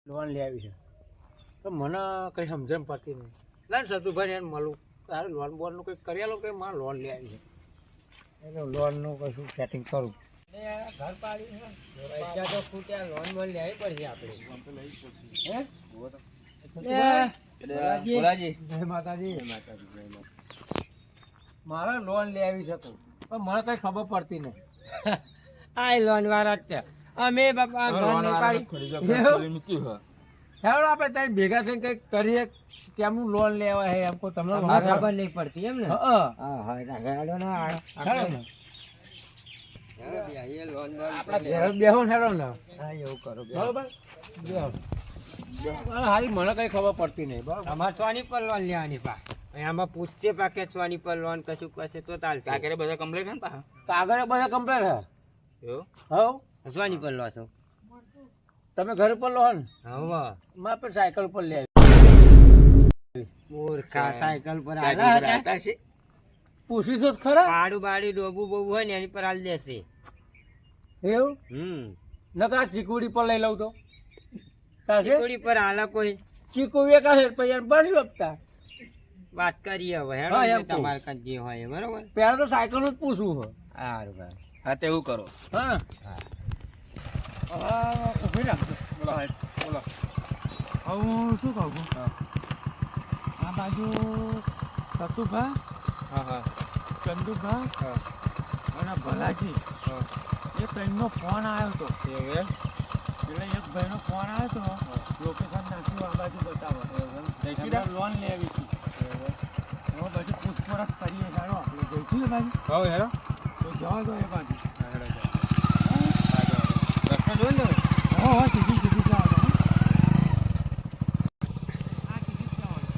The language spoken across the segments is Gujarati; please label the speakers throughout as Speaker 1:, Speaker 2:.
Speaker 1: લોન લઈ આવી છે તો મને કંઈ સમજણ પડતી નહીં. ના સતુભાઈ એને મળું તારે લોન બોનનું કંઈક કરી આલો કે મારે લોન લઈ આવી છે એટલે લોનનું કશું સેટિંગ કરું. ઘર પાડી પૈસા તો ખૂટ્યા, લોન બોન લેવી પડશે આપણે. જય માતાજી. મારે લોન લઈ આવી છે પણ મને કઈ ખબર પડતી નહીં. આ લોન વાળા જ છે અમે બાપા લોન નહીં પાડી. હેલો આપણે તારી ભેગા થઈને કઈક કરીએ કેમનું લોન લેવા હે એમ તમને ખબર નહીં પડતી એમ ને. હારી મને કઈ ખબર પડતી નહીં. અમારે સોની પર લોન લેવાની પા આમાં પૂછતે પાકે સોની પર લોન કશું કશે તો ચાલશે. કાગળ બધા કમ્પ્લીટ હે ને પા કાગળ બધા કમ્પ્લીટ હે એવું. હવ સોની પર લો છો તમે ઘર પર લો ને. હવે મારે પણ સાયકલ પર લે મૂર્ખા સાયકલ પર આલા છે. પૂછી તો ખરા પાડું બાડી ડોબું બોબું હોય ને એની પર હાલ દેશે એવું. નકા ચીકુડી પર લઈ લઉં તો ચીકુડી પર હાલા કોઈ ચીકુ વેકા છે પછી બસ વપતા વાત કરીએ હવે હેડો તમારે કાં જે હોય બરોબર. પહેલા તો સાયકલ નું જ પૂછવું હોય. સારું ભાઈ હા તો એવું કરો. હા ઉભી રાખજો. બોલો હું શું કહું આ બાજુ સતુભા ચંદુભા અને ભલાજી એ ભાઈનો ફોન આવ્યો હતો. એટલે એક ભાઈનો ફોન આવ્યો હતો લોકેશન નાખ્યું આ બાજુ બતાવો લોન લેવી હતી. એમાં બધું પૂછપરછ કરીએ ચાલો આપણે જઈશું એ બાજુ. હવે હેરો તો જવા દો એ બાજુ. રસ્તા જોઈ લો. હા સીધી સીધી જવા દો. આ સીધી જ જવાનું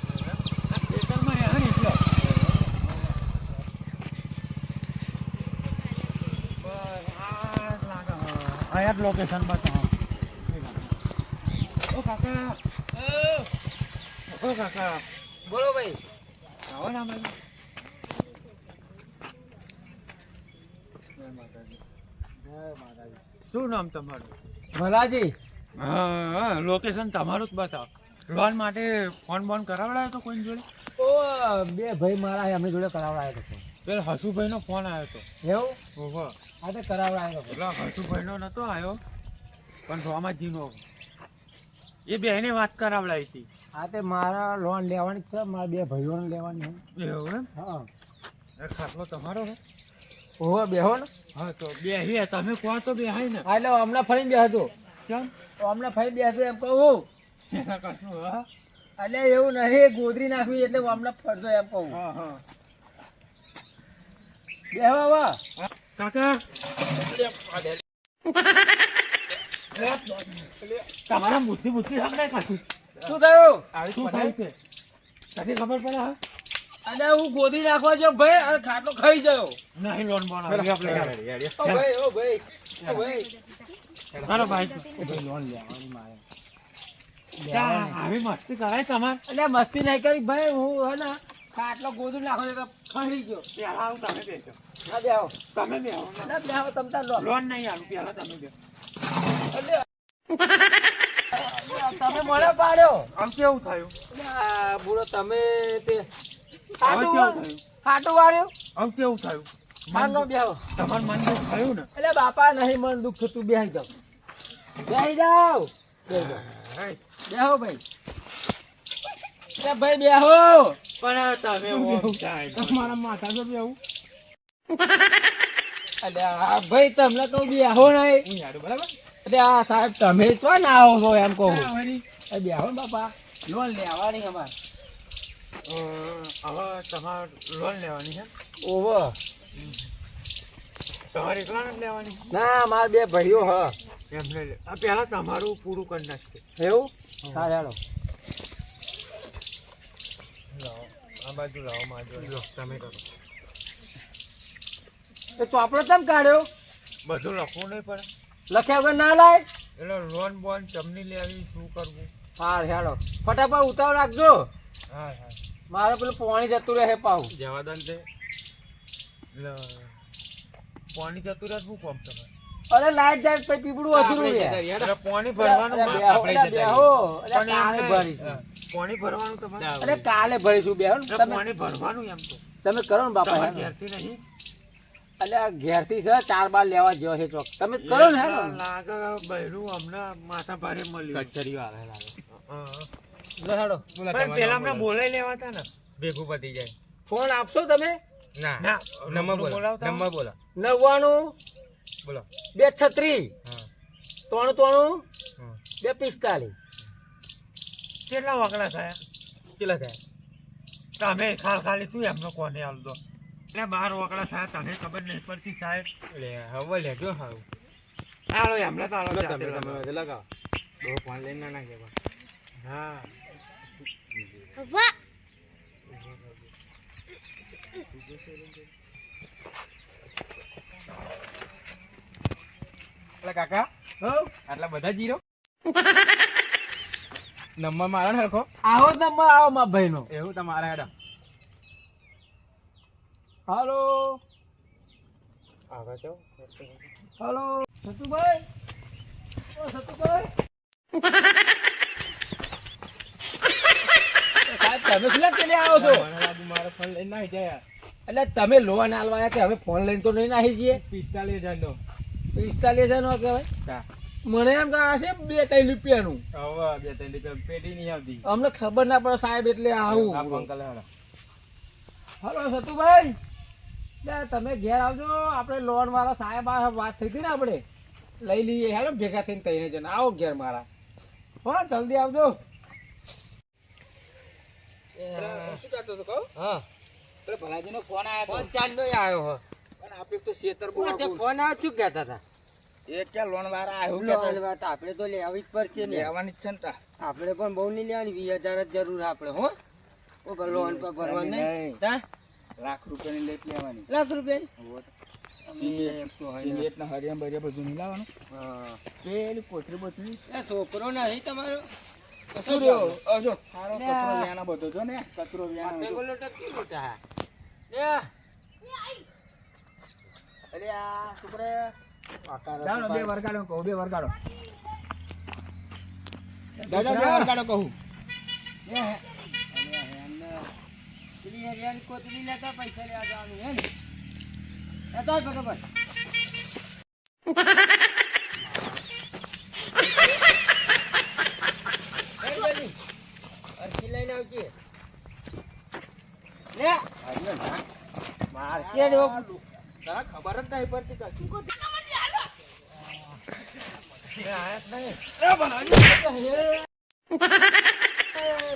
Speaker 1: આ ખેતરમાં હેરો ને એટલે અહીંયા જ લોકેશન બતાવો. ઓ કાકા બોલો ભાઈ. આવો ને બાજુ. શું નામ તમારું? ભલાજી. હા લોકેશન તમારું જ બતાવો. લોન માટે ફોન બોન કરાવડાયો તો કોઈ જોડે? ઓ બે ભાઈ મારા અમે જોડે કરાવડાયો હતો. પેલો હસુભાઈનો ફોન આવ્યો હતો. એવું? ઓહો આ તો કરાવડાયો હતો. પેલો હસુભાઈનો નતો આવ્યો પણ રોમાજીનો એ બેને વાત કરાવડાવી હતી. હા તે મારા લોન લેવાની છે મારા બે ભાઈઓને લેવાની છે. એવું એમ? હા એ ખાટલો તમારો છે? ઓહો બેહો ને. હા તો બેહીએ તમે કહો તો બેહાય ને. હા એટલે હમણાં ફરીને બેહતો. કેમ? હમણાં ફરી બેસતો એમ કહું. કશું હા એટલે એવું નહીં ગોદરી નાખવી એટલે હમણાં ફરતો એમ કહું. હા હા બેહો વાહ કાકા. તમારા બુદ્ધિ સમજાય કાશું. શું થયું? શું થયું છે કદી ખબર પડે? હા અને હું ગોદી નાખવા જો ભાઈ અને ખાટલો ખાઈ ગયો. નહીં લોન બોન આપણે ઓ ભાઈ ઓ ભાઈ ઓ ભાઈ મારો ભાઈ લોન લેવાની મારે. આવી મસ્તી કરાય તમારે? એટલે મસ્તી નહીં કરી ભાઈ હું હે ને ખાટલો ગોદું નાખો તો ખાઈ ગયો. પેલા આવું તમે બેસો. ના બેહો તમે બેહો. ના બેહો તમ તાર લોન નહીં આલું પેલા તમે બેહો. તમે મને પાડ્યો. આમ કેવું થયું? બુડો તમે તે હાટું વાળ્યો. આમ કેવું થયું? મન નો બેહો. તમાર મન દુખ થયું ને? એટલે બાપા નહીં મન દુખ થતું. બેહી જાવ બેહી જાવ બેહો ભાઈ. ભાઈ બેહો પણ તમે તમારા માથા તો બેહું. એટલે આ ભાઈ તમને કહું બેહો નહીં બરાબર. એટલે આ સાહેબ તમે તો ના આવો છો એમ કહું. બેહો બાપા લોન લેવાની અમારે. હવે તમારે લોન લેવાની છે? ઓહો તમારે એકલા જ લેવાની? ના મારા બે ભાઈઓ હ એમ લઈ લે. આ પહેલા તમારું પૂરું કરી નાખશે. એવું? હા ચાલો આ બાજુ લાવો માજો તમે કરો. એ ચોપડો કેમ કાઢ્યો? બધું લખવું નહીં પડે? લખ્યા વગર ના લાય. એટલે લોન બોન ચમની લેવી શું કરવું? હા હેલો ફટાફટ ઉતાવળ રાખજો. હા હા મારે પેલું પાણી જતું રહે પાવું જવા દે. એટલે પાણી જતું રહે શું કોમ તમારે?
Speaker 2: અરે લાઈટ જાય પછી પીપળું અધૂરું રે.
Speaker 1: એટલે પાણી ભરવાનું
Speaker 2: અરે બેહો, અરે બેહો. અરે
Speaker 1: પણ
Speaker 2: કાલે
Speaker 1: એમ
Speaker 2: ભરીશું.
Speaker 1: નહીં. પાણી ભરવાનું તમારે
Speaker 2: અરે કાલે ભરીશું બેહો ને.
Speaker 1: એટલે
Speaker 2: તમે
Speaker 1: પાણી ભરવાનું એમ તો
Speaker 2: તમે કરો ને બાપા
Speaker 1: તમારે
Speaker 2: હેડો.
Speaker 1: ઘેરથી નહીં
Speaker 2: એટલે આ ઘેરથી છે 4 બાર લેવા ગયો છે ચોક. તમે કરો ને હેડો.
Speaker 1: લાગે બૈરું હમણાં માથા ભારે મળ્યું
Speaker 3: કચરીઓ આવે લાગે.
Speaker 1: હા.
Speaker 2: લો હેડો.
Speaker 1: પણ પેલા હમણાં બોલાઈ લેવા હતા ને ભેગું પતી જાય
Speaker 2: ફોન આપશો તમે?
Speaker 3: ના
Speaker 1: ના
Speaker 3: નંબર બોલો
Speaker 1: બોલાવતા
Speaker 3: નંબર બોલો
Speaker 2: 99
Speaker 3: બોલો
Speaker 2: 236
Speaker 3: હા
Speaker 2: 93
Speaker 3: હા
Speaker 2: 245.
Speaker 1: કેટલા વાકડા થયા
Speaker 3: કેટલા થાય
Speaker 1: તમે ખાલી શું એમનો કોને આલતો એટલે 12 વાકડા થયા તને ખબર નહીં પડતી સાહેબ
Speaker 3: લે હવે લેજો હારું
Speaker 1: હાલો એમને તો હાલો
Speaker 3: તમે
Speaker 1: જાતે
Speaker 3: તમે
Speaker 1: લગાવો.
Speaker 3: વધુ લગાવો બહુ ફોન લઈને ના નાખે પણ.
Speaker 1: હા
Speaker 3: એટલે કાકા
Speaker 2: હો
Speaker 3: આટલા બધા જીરો નંબર મારો ને હરખો
Speaker 2: આવો નંબર આવો મારા ભાઈનો.
Speaker 3: એવું તમારા હેડા
Speaker 2: હાલો
Speaker 3: આવે તો
Speaker 2: હાલો સતુભાઈ. ઓ સતુભાઈ. સાહેબ તમે શું ચાલી આવો છો?
Speaker 3: મારો ફોન લઈને નાહી જાય
Speaker 2: એટલે તમે લોન આલવાયા કે હવે ફોન લઈને તો નહીં નાહી જઈએ?
Speaker 3: 45,000 નો
Speaker 2: 45,000 નો કહેવાય. મને એમ કે આ છે 2-3 રૂપિયાનું.
Speaker 3: હવે 2-3 રૂપિયા પેટી નહીં આવતી
Speaker 2: અમને ખબર ના પડે સાહેબ એટલે
Speaker 3: આ
Speaker 2: આવું.
Speaker 3: ફોન કરે હેડા
Speaker 2: હલો સતુભાઈ. લે તમે ઘેર આવજો. આપણે લોન વાળા સાહેબ આ વાત થઈ હતી ને આપણે લઈ લઈએ. હેલો ભેગા થઈને તઈને જણ આવો ઘેર મારા. હો જલ્દી આવજો.
Speaker 3: શું કરતો હતો કહો
Speaker 2: હા
Speaker 3: પેલો ભલાજીનો ફોન આવ્યો
Speaker 2: ફોન ચાલ નો આવ્યો હો.
Speaker 3: પણ આપણે તો શેતર
Speaker 2: ફોન આવ્યો શું કહેતા હતા?
Speaker 3: એ ક્યાં લોન વાળા આવ્યો
Speaker 2: લોન વાત આપણે તો લેવી જ પડશે ને.
Speaker 3: લેવાની જ છે ને તા
Speaker 2: આપણે પણ બહુ નહીં લેવાની 20,000 જ જરૂર આપણે. હો ઓ લોન પર ભરવા નહીં. હા
Speaker 3: લાખ રૂપિયાની લેટ લેવાની
Speaker 2: લાખ રૂપિયા.
Speaker 3: સિલેટ ના હરિયા બરિયા બધું નહીં લાવવાનું
Speaker 2: હા
Speaker 3: પેલી પોતરી બોતરી
Speaker 2: એ છોકરો નથી તમારો?
Speaker 3: શું રહ્યો જો સારો
Speaker 2: લે.
Speaker 3: કચરો વ્યાનો બધો જો ને કચરો વ્યાનો
Speaker 2: આપે
Speaker 3: જો.
Speaker 2: બોલો ટકી મોટા.
Speaker 3: અરે આ છોકરે જાણો બે વરગાડો કહું બે વરગાડો દાદા બે વરગાડો કહું
Speaker 2: પેલી હરિયાળી કોથળી લેતા પૈસા લેવા જવાનું હે ને? લેતો આવ ફટાફટ. એ જલ્દી. અરજી લઈને આવજે. લે. માર કે દેવો.
Speaker 3: ખબર જ નહીં પડતી કશું
Speaker 1: એ આયા જ નહીં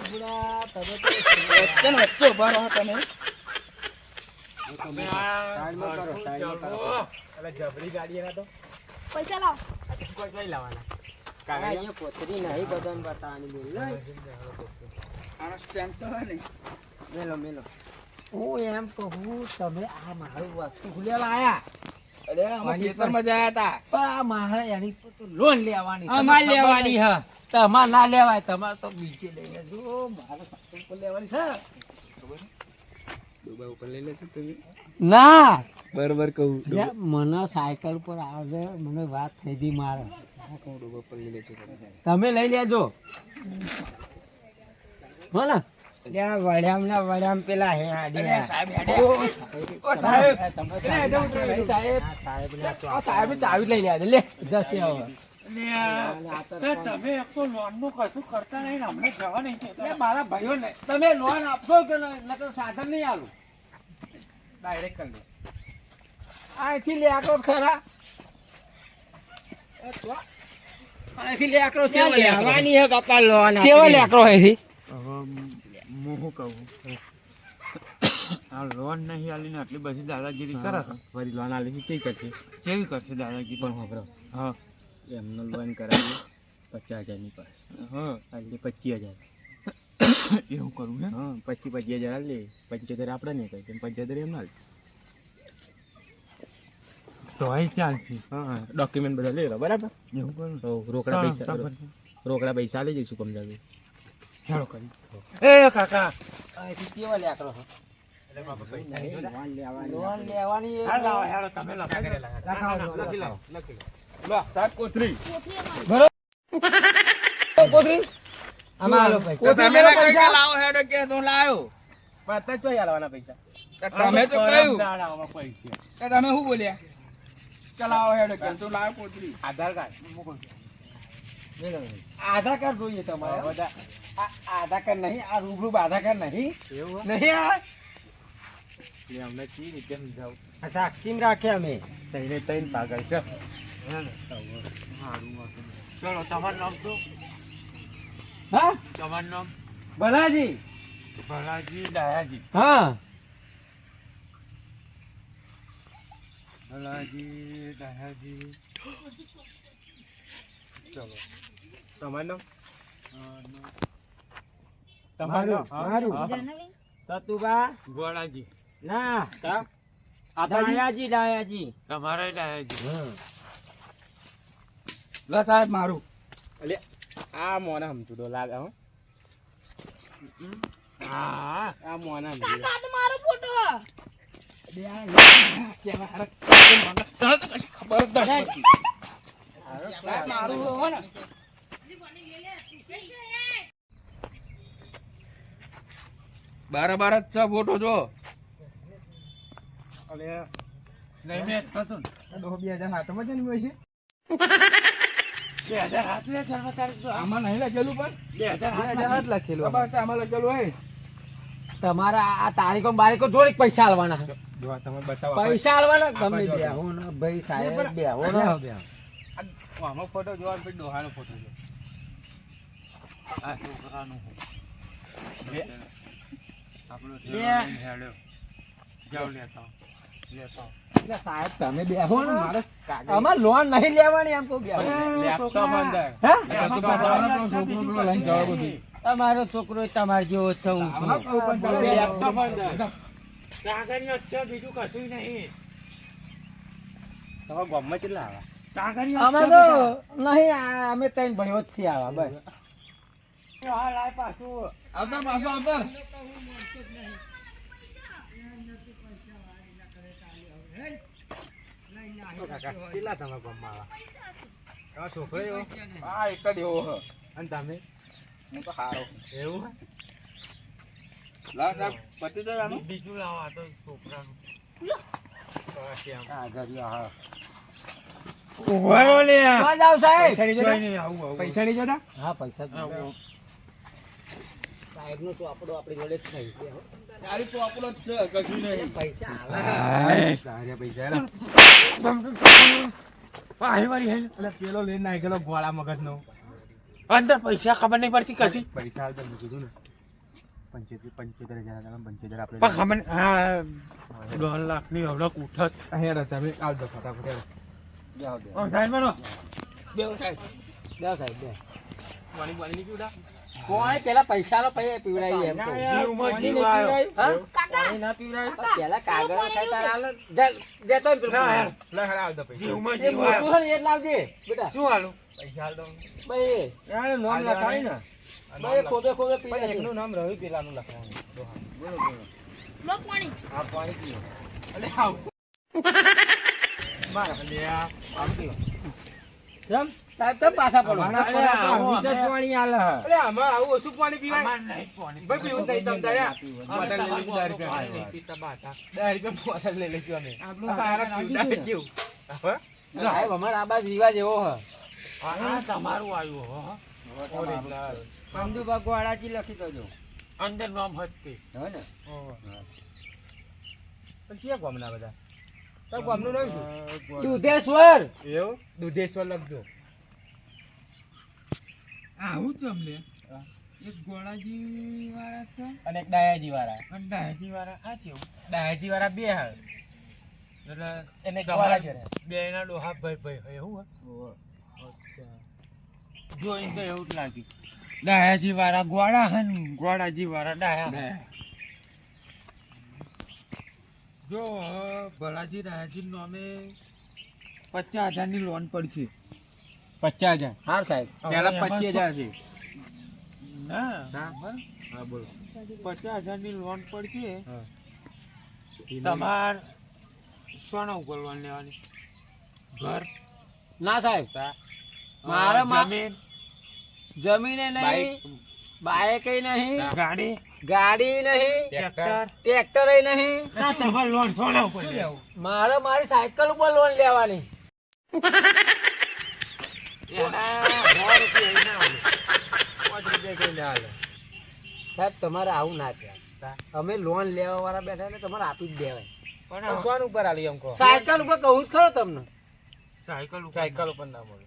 Speaker 2: બુડા તમે તો
Speaker 3: વચ્ચે ને વચ્ચે ઉભા રહો તમે
Speaker 1: તમે આ
Speaker 2: સાઈડમાં કરો,
Speaker 1: શું
Speaker 2: સાઈડમાં કરો.
Speaker 1: ચાલો?
Speaker 3: એટલે જબરી ગાડી એના તો
Speaker 4: પૈસા લાવ.
Speaker 3: કોઈ કઈ લાવવાના
Speaker 2: આ અહીંયા કોથળી નહીં બધાને બતાવવાની બોલ ને.
Speaker 3: આનો સ્ટેન્ડ તો હોય ને
Speaker 2: મેલો મેલો. હું એમ કહું તમે આ મારું વસ્તુ ભૂલેલા આયા
Speaker 3: અરે અમે ખેતરમાં ગયા હતા
Speaker 2: પણ આ મારે એની પર તો લોન લેવાની. અમારે લેવાની હા. તમારે ના લેવાય. તમારે તો બીજે લઈ લેજો. મારે સાયકલ પર લેવાની છે.
Speaker 3: ડૂબા ઉપર લઈ લેજો તમે
Speaker 2: ના
Speaker 3: બરોબર કહું
Speaker 2: યાર, મને સાયકલ પર આવે મને વાત થઈ હતી મારે.
Speaker 3: ડૂબા ઉપર લઈ લેજો
Speaker 2: તમે લઈ લેજો હો ને. ત્યાં વડ્યામ પેલા હે આડ્યા.
Speaker 3: સાહેબ હેડે ઓ સાહેબ
Speaker 2: સાહેબ આ સાહેબ ચાવી લઈ લે લે જશે હવે.
Speaker 1: તો તમે એક તો લોનનું કશું કરતા નહીં ને હમણાં જવા નહીં
Speaker 2: એટલે
Speaker 1: દેતા.
Speaker 2: મારા ભાઈઓ ને તમે લોન આપશો કે નકર સાધન નહીં આલું.
Speaker 3: ડાયરેક્ટ કરી દે
Speaker 2: અહીંથી લે આકરો ખરા. અહીંથી લે આકરો છે લેવાની હે કપા લોન કેવો લે આકરો અહીંથી.
Speaker 1: હવે હું કહું આ લોન નહીં આલીને આટલી બધી દાદાગીરી કરે છે.
Speaker 3: ફરી લોન આલી છે કઈ કરશે
Speaker 1: કેવી કરશે દાદાગીરી
Speaker 3: પણ ખબર
Speaker 1: હા
Speaker 3: એમનો લોન કરાવી 50,000 ની પાસે
Speaker 1: હા
Speaker 3: એટલે 25,000
Speaker 1: એવું કરવું હે
Speaker 3: હા 25,000 આલે 75 આપણે નહીં કહે 75 એમ ના લે
Speaker 1: તો અહીં ચાલશે
Speaker 3: હા ડોક્યુમેન્ટ બધા લઈ લો બરાબર
Speaker 1: એવું કરું
Speaker 3: તો રોકડા પૈસા લઈ જઈશું કમ જાવે
Speaker 1: ચાલો કરી એ કાકા
Speaker 2: અહીંથી કેવો લે આકરો છે. લોન લેવાની એ
Speaker 1: હા, લાવો, હેડો, તમે લખાઈ દો.
Speaker 3: લખી લો. લો સાહેબ કોથળી
Speaker 2: કોથળી આમાં આલો
Speaker 3: તો
Speaker 2: પૈસા
Speaker 3: તમે ના કહી કે લાવો હેડો કે તો લાયો પાછા ચોઈ આલવાના પૈસા તમે તો કહ્યું
Speaker 1: દાડામાં પૈસા.
Speaker 3: કે તમે શું બોલ્યા કે લાવો હેડો કે તો લાયો કોથળી
Speaker 1: આધાર કાર્ડ મૂકો.
Speaker 2: આધાર કાર્ડ જોઈએ તમારે આધાર કાર્ડ નહીં આ રૂબરૂ આધાર કાર્ડ નહીં નહીં આ
Speaker 3: અમને કઈ રીતે સમજાવું
Speaker 2: સાક્ષી રાખે અમે
Speaker 3: તઈને તઈને પાગલ છે
Speaker 1: ચલો, તમારું નામ શું?
Speaker 2: હા
Speaker 1: તમારું નામ?
Speaker 2: ભલાજી
Speaker 1: ભલાજી ડાયાજી.
Speaker 2: હા
Speaker 1: ભલાજી ડાયાજી. ચલો.
Speaker 3: તમારું નામ
Speaker 2: મારું મારું સતુભા
Speaker 1: ગોળાજી.
Speaker 2: ના ડાયાજી ડાયાજી
Speaker 1: તમારે ડાયાજી.
Speaker 3: લો સાહેબ મારું એટલે આ મોને સમજુડો લાગે હો
Speaker 1: હા,
Speaker 3: આ મોને
Speaker 4: કાકા તો મારો ફોટો
Speaker 3: ખબર જ નથી પડતી. સાહેબ મારું હો ને બાર જ છે ફોટો જો
Speaker 1: નહીં મેચ થતું ને.
Speaker 3: 2007 માં જન્મ્યો છે
Speaker 1: 2007 લે જન્મ તારીખ તો.
Speaker 3: આમાં નહીં લખેલું પણ
Speaker 1: 2007
Speaker 2: જ લખેલું
Speaker 3: બસ આમાં લખેલું હોય
Speaker 2: તમારા આ તારીખો બારીખો જોડે પૈસા આલવાના
Speaker 3: જો તમે બતાવો
Speaker 2: પૈસા આલવાના ગમે
Speaker 3: આપણે
Speaker 2: બેહો ને ભાઈ સાહેબ બેહો ને
Speaker 3: આમાં ફોટો જોવાનો પછી ડોહાનો ફોટો જો
Speaker 1: આ છોકરાનું હું. આપણો
Speaker 2: લે.
Speaker 1: છોકરો હેડ્યો. જાઓ લેતા આવો. લેતા આવો.
Speaker 2: એટલે સાહેબ તમે બેહો ને
Speaker 3: મારે કાગળ
Speaker 2: અમાર લોન નહીં લેવાની એમ કહું બેહો
Speaker 3: લેપટોપ અંદર
Speaker 2: હે
Speaker 3: તો બતાવવાનો પેલો છોકરો પેલો લઈને જવા બધું
Speaker 2: તમારો છોકરો તમારે જેવો છે હું
Speaker 3: આમાં કહું પણ ચાલો લેપટોપ અંદર
Speaker 1: કાગળિયો જ છે, બીજું કશું નહીં.
Speaker 3: તમારા ગામમાં કેટલા આવે
Speaker 1: કાગળિયો
Speaker 2: અમે
Speaker 1: જ છે
Speaker 2: તો
Speaker 1: બધા.
Speaker 2: નહીં અમે ત્રણ ભણ્યો જ છીએ આવા બસ
Speaker 1: હા, લાય પાછું.
Speaker 3: આવતા પાછો આવતા
Speaker 2: કેટલા તમારા ગામમાં આવા છોકરો એવો
Speaker 3: હા એક જ એવો હ
Speaker 2: અને તમે
Speaker 3: હું તો હારો
Speaker 2: એવું
Speaker 3: લા સાહેબ પતી જાય આનું
Speaker 1: બીજું લાવો, આ તો છોકરાનું. ઉભો લે.
Speaker 2: જાવ સાહેબ
Speaker 1: કોઈ નહીં, આવું, આવું.
Speaker 3: પૈસા નહીં જોતા
Speaker 2: હા પૈસા
Speaker 1: આવું.
Speaker 2: સાહેબ નો ચોપડો આપણી જોડે જ છે
Speaker 3: તારી તો આપણો જ છે કશું નહીં
Speaker 2: પૈસા
Speaker 1: હાય.
Speaker 3: સારા પૈસા એલા
Speaker 1: પાહી વાળી હેલ.
Speaker 3: એટલે પેલો લઈને નાખી ગયેલો ગોળા મગજ નો
Speaker 1: અંદર પૈસા ખબર નહીં પડતી કશી.
Speaker 3: પૈસા આવતા મેં કીધું ને 75,000 તમે 75,000 આપણે
Speaker 1: પણ ખબર નહીં, આ 10 લાખની અવડક ઉઠત.
Speaker 3: હેડો તમે આવજો ફટાફટ હેડો
Speaker 1: ઓ, સાહેબ બનો.
Speaker 3: બેવ સાહેબ
Speaker 2: બે સાહેબ બે
Speaker 3: પાણી પાણી નહીં પીવડા
Speaker 2: કોણ પેલા પૈસા નો પૈસા પીવડાવી એમ કહું.
Speaker 1: જીવમાં જીવ આવ્યો.
Speaker 2: હા?
Speaker 4: કાકા
Speaker 3: ના પીવડાય
Speaker 2: પેલા કાગળ ખાઈ તારા હાલો. દેતો ને પેલું.
Speaker 1: ના, યાર.
Speaker 3: લે હેડા આવતા પૈસા
Speaker 1: જીવમાં
Speaker 2: એ
Speaker 1: જીવ
Speaker 2: મોટું
Speaker 1: આવ્યો.
Speaker 2: છે ને એ જ લાવજે બેટા
Speaker 1: શું હાલું?
Speaker 3: પૈસા આલ દો
Speaker 2: ભાઈ
Speaker 3: યાર નામ લખાય ને
Speaker 2: ભાઈ ખોબે ખોબે પી
Speaker 3: પણ
Speaker 2: લેજો.
Speaker 3: એકનું નામ રહ્યું પેલાનું લખવાનું બોલો બોલો
Speaker 4: લો પાણી
Speaker 3: આ પાણી પીઓ અલે આવ માર અલે આ પીઓ
Speaker 2: કેમ? સાહેબ તો પાછા પડો.
Speaker 3: અમારા
Speaker 2: અરે,
Speaker 3: પર તો
Speaker 2: આવો,
Speaker 3: અમૃત જ
Speaker 2: અમે-
Speaker 3: પાણી આલે અલે આમાં આવું ઓછું પાણી પીવાય
Speaker 1: અમાર નહીં પાણી.
Speaker 3: ભાઈ પીવું નહીં તમ તારે
Speaker 1: અમે
Speaker 3: બોટલ લઈ
Speaker 1: તમાકુ
Speaker 3: લેજો 10
Speaker 1: પાણી નહીં
Speaker 3: રૂપિયા
Speaker 1: પીતા બાતા.
Speaker 3: 10 રૂપિયા બોટલ લઈ લેજો અમે
Speaker 2: આપણું
Speaker 3: હારા
Speaker 2: નાખી
Speaker 3: પીવડાવે
Speaker 2: દીધું
Speaker 3: જેવું હવે
Speaker 2: સાહેબ અમારા આ બાજુ રિવાજ એવો હ
Speaker 1: આ તમારું આવ્યું હો.
Speaker 3: ઓરિજિનલ
Speaker 2: કંદુબા ગોળાજી લખી દેજો
Speaker 1: અંદર નામ હતી.
Speaker 2: હે ને
Speaker 3: પણ ક્યાં ગામના બધા તો ગામનું નામ શું
Speaker 2: દુધેશ્વર
Speaker 3: એવું દુધેશ્વર લખજો
Speaker 1: આવું ચમ લે. એક ગોળાજી વાળા છે
Speaker 3: અને એક ડાયાજી વાળા
Speaker 1: અને ડાયાજી વાળા આ કેવું.
Speaker 3: ડાયાજી વાળા બે હાલ
Speaker 1: એટલે
Speaker 3: એને
Speaker 1: તમારા
Speaker 3: ગવાળા જોડે
Speaker 1: બેયના ડોહા ભાઈ ભાઈ હોય એવું હોય? જોઈને તો એવું જ લાગ્યું. ડાયાજી વાળા ગોળા હે ને ગોળાજી વાળા ડાયા. જો ભલાજી ડાયાજી નામે 50,000 ની લોન પડશે.
Speaker 3: 50,000
Speaker 2: હા સાહેબ
Speaker 3: પેલા
Speaker 1: હવે એમાં
Speaker 3: 25,000 છે
Speaker 1: ના
Speaker 3: હા. હા બોલો
Speaker 1: 50,000 ની લોન પડશે.
Speaker 3: હા.
Speaker 1: તમાર સોના ઉપર લોન લેવાની ઘર
Speaker 2: ના સાહેબ મારે
Speaker 1: જમીન
Speaker 2: જમીને નહીં બાઈક નહીં
Speaker 1: ગાડી
Speaker 2: ગાડી નહીં
Speaker 1: ટ્રેક્ટર
Speaker 2: ટ્રેક્ટર નહીં
Speaker 1: ના તમાર લોન સોના ઉપર લેવું
Speaker 2: મારે મારી સાયકલ ઉપર લોન લેવાની
Speaker 1: એના 100 રૂપિયા ના આવે
Speaker 2: 5 રૂપિયા કઈ ના હાલે સાહેબ તમારે આવું ના કહેવાય અમે લોન લેવા વાળા બેઠા ને તમારે આપી જ દેવાય
Speaker 1: પણ
Speaker 2: સોન ઉપર આલી એમ કહો સાયકલ ઉપર કહું જ ખરો તમને
Speaker 1: સાયકલ ઉપર ના મળે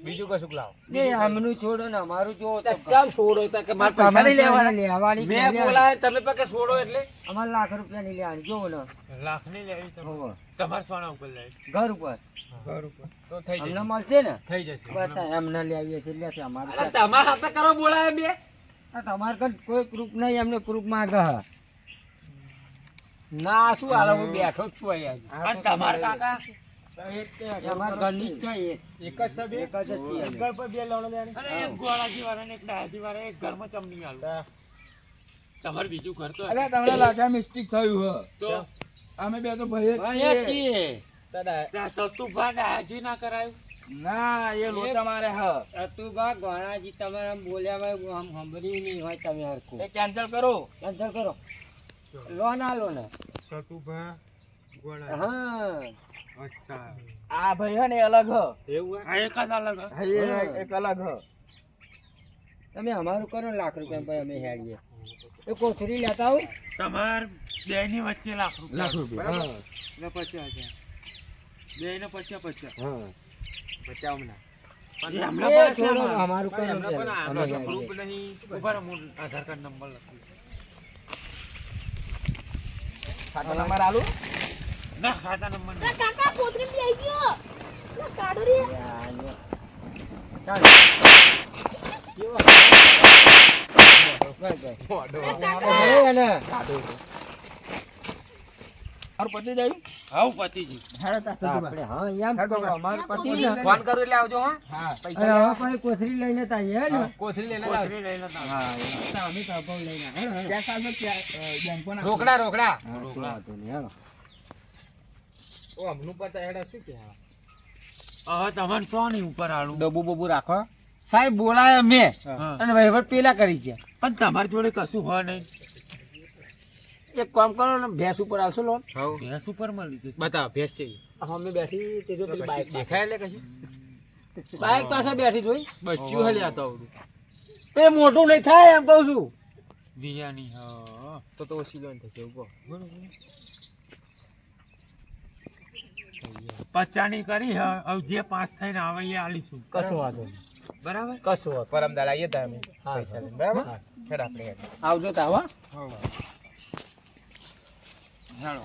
Speaker 2: બીજું કશું લાવો
Speaker 3: ને આમનું છોડો ને અમારું જો
Speaker 2: ચાલ છોડો તો કે મારે પૈસા નહીં લેવાના
Speaker 3: લેવાની
Speaker 2: મેં બોલાય તમે પાસે છોડો એટલે
Speaker 3: અમારે લાખ રૂપિયા ની લેવાની જોવો ને
Speaker 1: લાખ ની લેવી
Speaker 3: હોવે.
Speaker 1: તમારે સોના ઉપર લેવી
Speaker 3: ઘર ઉપર
Speaker 1: ઘર ઉપર તો થઈ
Speaker 3: અમને
Speaker 1: જશે
Speaker 3: મળશે ને
Speaker 1: થઈ જશે
Speaker 3: બતા એમને લઈ આવીએ છીએ એટલે છે અમારું
Speaker 2: અરે તમારા હાથે કરો બોલાય બે
Speaker 3: તમારે કઈ કોઈ પ્રૂફ નહીં એમને પ્રૂફ માંગે હે.
Speaker 2: ના શું હાલો હું બેઠો જ છું અહીંયા
Speaker 1: અને તમારા કાકા
Speaker 3: અમારા ઘરની જ છે
Speaker 2: એક જ છે બે
Speaker 3: એક જ છીએ અમે.
Speaker 2: ઘર પર બે લોણો લેવાની
Speaker 1: અને એક ગોળાજી વાળા ને એક ડાયાજી વાળા એક ઘરમાં ચમની આલું તમારે બીજું ઘર તો
Speaker 5: અલ્યા તમને લાગે મિસ્ટેક થયું હ
Speaker 1: તો
Speaker 5: અમે બે તો ભાઈ જ
Speaker 3: અહીંયા જ
Speaker 5: છીએ.
Speaker 3: છીએ
Speaker 1: ત્યાં સતુભા ડાયાજી ના કરાયું
Speaker 5: ના એ લોટા મારે હ
Speaker 3: અતુભા ગણાજી તમારે આમ બોલ્યા હોય આમ સાંભળ્યું નહીં હોય તમે હરખું
Speaker 5: એ કેન્સલ કરો
Speaker 3: કેન્સલ કરો લોન આલો ને
Speaker 1: સતુભા ગોળા
Speaker 3: હા
Speaker 1: અચ્છા
Speaker 5: આ ભાઈ હે ને એ અલગ હ
Speaker 2: એવું
Speaker 1: આ એક જ અલગ
Speaker 5: હા, એ એક અલગ હ
Speaker 3: તમે અમારું કરો ને લાખ રૂપિયા ભાઈ અમે હેડીએ એ કોથળી લેતા આવું
Speaker 1: તમાર બે ની વચ્ચે લાખ રૂપિયા
Speaker 2: રૂપિયા
Speaker 1: ને 50,000 બે ને 50
Speaker 2: હા બચાવ ના
Speaker 3: એ છોડો, અમારું કરો
Speaker 2: એમને પણ આ
Speaker 3: અમે હેડીએ.
Speaker 1: ગ્રુપ નહીં ઉભા રહો, હું આધાર કાર્ડ નંબર લખું
Speaker 5: ખાતા નંબર આલું
Speaker 1: ના ખાતા નંબર
Speaker 4: ના
Speaker 1: નહીં
Speaker 4: કાકા કોથળી બી આવી ગયો ના કાઢો રે
Speaker 3: ચાલ.
Speaker 4: કાકા
Speaker 3: એ ને.
Speaker 5: મારું પતિ જાય
Speaker 1: હાઉ પતિજી
Speaker 5: હા તા
Speaker 3: આપણે હા એમ
Speaker 5: હા,
Speaker 3: કરો,
Speaker 5: છોકરા.
Speaker 3: અમારું પતિ
Speaker 4: કોથળી
Speaker 3: ને.
Speaker 2: ફોન કરું એટલે આવજો હા
Speaker 5: હા
Speaker 2: પૈસા
Speaker 3: અરે
Speaker 2: લેવા.
Speaker 3: હવે પછી કોથળી લઈને તાઈએ હે ને
Speaker 2: કોથળી લઈને આવજો.
Speaker 1: કોથળી લઈને તાવ.
Speaker 3: અમે તો અગાઉ લઈને આવ્યા. હે ને?
Speaker 5: ત્યાં સાહેબ બેંકો ના
Speaker 2: રોકડા રોકડા
Speaker 3: હા, શું વાંધો નહીં, હેલો.
Speaker 2: ઓ હમનું પતા હેડા શું કે
Speaker 1: હવે તમારે સોની ઉપર આલું
Speaker 2: ડબ્બુ બબુ રાખો સાહેબ બોલાય મેં
Speaker 1: હા.
Speaker 2: અને વહીવટ પેલા કરી છે
Speaker 1: પણ તમારી જોડે કશું હોય નહીં
Speaker 2: એક કામ કરો ને ભેંસ ઉપર આવશો લોન
Speaker 1: ભેંસ ઉપર મળી જશે
Speaker 2: બતાવો ભેંસ છે અમે બેઠી તે જો પેલી બાઈક દેખાય એટલે કશું બાઈક પાસે બેઠી જોઈ બચ્ચું હલી આતો આવડું એ મોટું નહીં થાય એમ કહું છું
Speaker 1: વિયાની હા
Speaker 2: તો ઓછી લોન થશે એવું કહો
Speaker 1: 50 ની કરી હવે જે પાસ થઈને આવે એ આલીશું
Speaker 2: કશું વાંધો નહીં
Speaker 1: બરાબર
Speaker 2: કશું વાંધો પરમ દાડા આવીએ તમે પૈસા લઈને બરાબર ખેડ આપણે આવજો તાવા
Speaker 1: હેડો